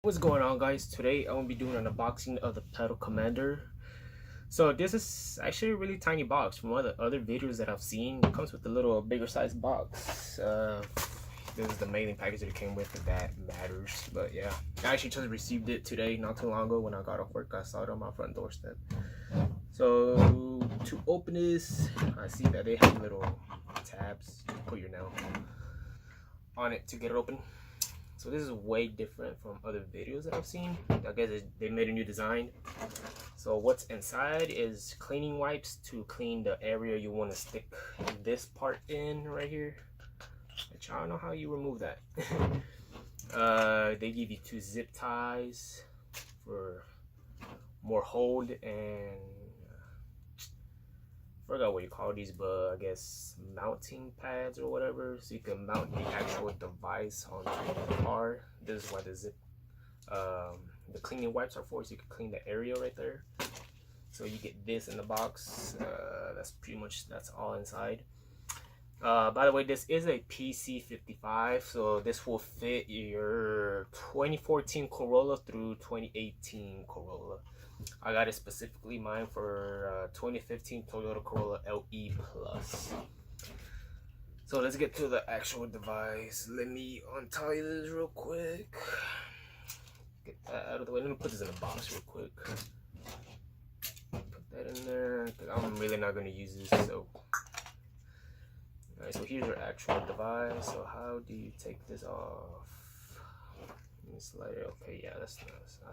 What's going on, guys? Today I'm gonna be doing an unboxing of the Pedal Commander. So this is actually a really tiny box from one of the other videos that I've seen. It comes with a little bigger size box. This is the mailing package that it came with, if that matters. But yeah, I actually just received it today, not too long ago when I got off work. I saw it on my front doorstep. So to open this, I see that they have little tabs. You put your nail on it to get it open. So this is way different from other videos that I've seen. I guess they made a new design. So what's inside is cleaning wipes to clean the area you want to stick this part in right here. Which I don't know how you remove that. They give you 2 zip ties for more hold, and forgot what you call these, but I guess mounting pads or whatever, so you can mount the actual device onto the car. This is why the cleaning wipes are for, so you can clean the area right there. So you get this in the box. That's all inside. By the way, this is a PC55, so this will fit your 2014 Corolla through 2018 Corolla. I got it specifically mine for 2015 Toyota Corolla LE Plus. So let's get to the actual device. Let me untie this real quick. Get that out of the way. Let me put this in a box real quick. Put that in there, because I'm really not going to use this. So, alright, so here's your actual device. So how do you take this off? Let me slide it. Okay, yeah, that's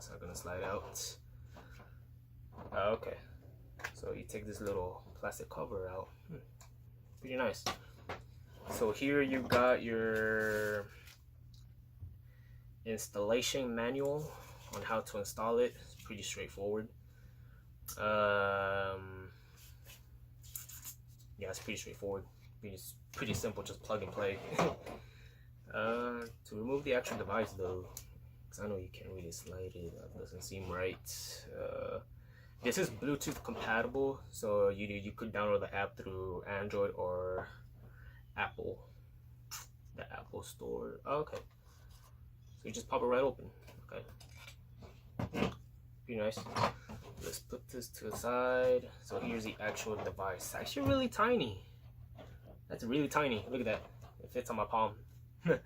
not going to slide out. Okay, so you take this little plastic cover out. Pretty nice. So here you got your installation manual on how to install it. It's pretty straightforward. Yeah, it's pretty straightforward. Pretty simple, just plug and play. To remove the actual device though, because I know you can't really slide it, that doesn't seem right. This is Bluetooth compatible, so you could download the app through Android or Apple, the Apple Store. Oh, okay, so you just pop it right open. Okay, pretty nice. Let's put this to the side. So here's the actual device. It's actually really tiny. That's really tiny. Look at that. It fits on my palm. Huh.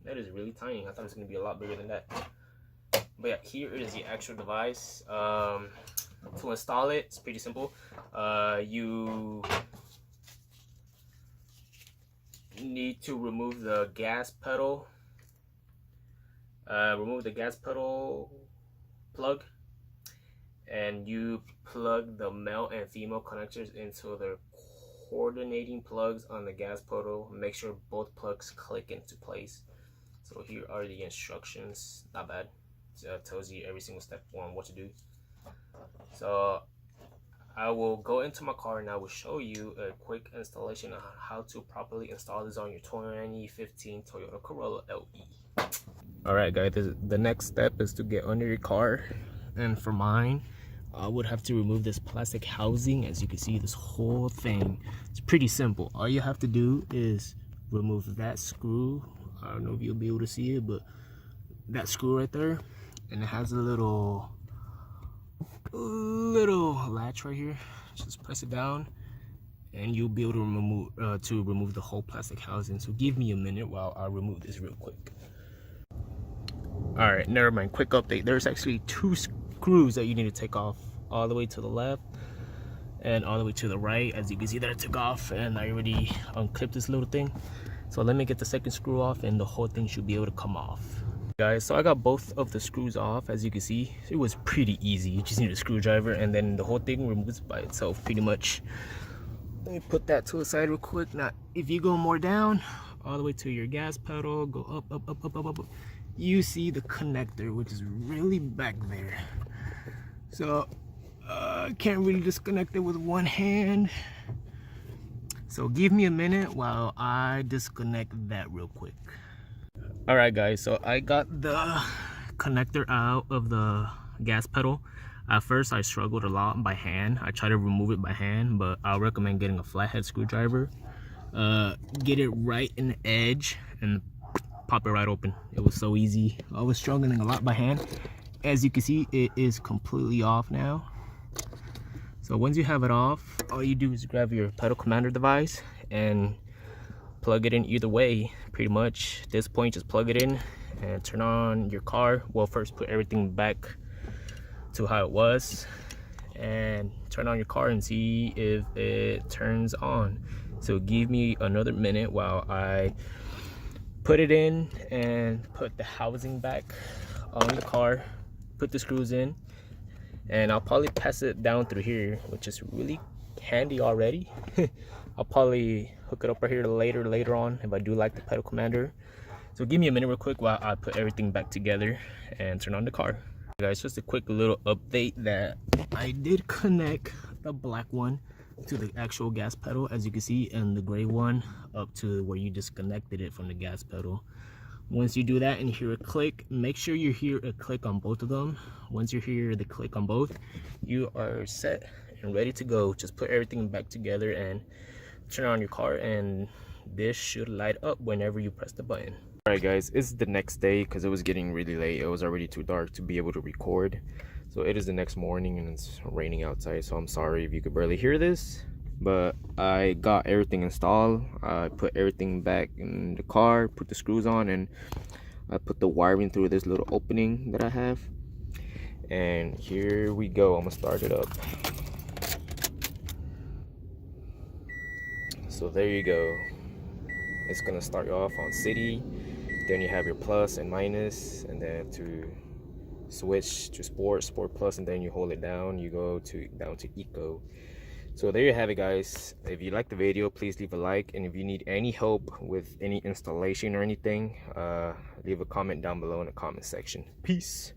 That is really tiny. I thought it was gonna be a lot bigger than that. But yeah, here is the actual device. To install it, it's pretty simple. You need to remove the gas pedal. Remove the gas pedal plug, and you plug the male and female connectors into the coordinating plugs on the gas pedal. Make sure both plugs click into place. So here are the instructions. Not bad. Tells you every single step on what to do. So I will go into my car and I will show you a quick installation on how to properly install this on your 2015 Toyota Corolla LE. Alright guys, the next step is to get under your car, and for mine I would have to remove this plastic housing. As you can see, this whole thing, it's pretty simple. All you have to do is remove that screw. I don't know if you'll be able to see it, but that screw right there, and it has a little latch right here. Just press it down and you'll be able to remove the whole plastic housing. So give me a minute while I remove this real quick. All right, never mind, quick update. There's actually 2 screws that you need to take off, all the way to the left and all the way to the right. As you can see that I took off, and I already unclipped this little thing. So let me get the second screw off and the whole thing should be able to come off. Guys, so I got both of the screws off. As you can see, it was pretty easy. You just need a screwdriver and then the whole thing removes by itself pretty much. Let me put that to the side real quick. Now if you go more down, all the way to your gas pedal, go up, you see the connector, which is really back there. So I can't really disconnect it with one hand. So give me a minute while I disconnect that real quick. All right guys, so I got the connector out of the gas pedal. At first I struggled a lot by hand. I tried to remove it by hand, but I'll recommend getting a flathead screwdriver. Get it right in the edge and pop it right open. It was so easy. I was struggling a lot by hand. As you can see, it is completely off now. So once you have it off, all you do is grab your pedal commander device and plug it in either way. Pretty much at this point, just plug it in and turn on your car. Well, first put everything back to how it was and turn on your car and see if it turns on. So give me another minute while I put it in and put the housing back on the car, put the screws in, and I'll probably pass it down through here, which is really handy already. I'll probably hook it up right here later on if I do like the pedal commander. So give me a minute real quick while I put everything back together and turn on the car. Guys, just a quick little update that I did connect the black one to the actual gas pedal, as you can see, and the gray one up to where you disconnected it from the gas pedal. Once you do that and you hear a click, make sure you hear a click on both of them. Once you hear the click on both, you are set and ready to go. Just put everything back together and turn on your car, and this should light up whenever you press the button. All right guys, it's the next day because it was getting really late. It was already too dark to be able to record. So it is the next morning and it's raining outside, so I'm sorry if you could barely hear this, but I got everything installed. I put everything back in the car, put the screws on, and I put the wiring through this little opening that I have. And here we go. I'm gonna start it up. So there you go. It's gonna start you off on city, then you have your plus and minus, and then to switch to sport plus, and then you hold it down, you go down to eco. So there you have it guys. If you like the video, please leave a like, and if you need any help with any installation or anything, leave a comment down below in the comment section. Peace.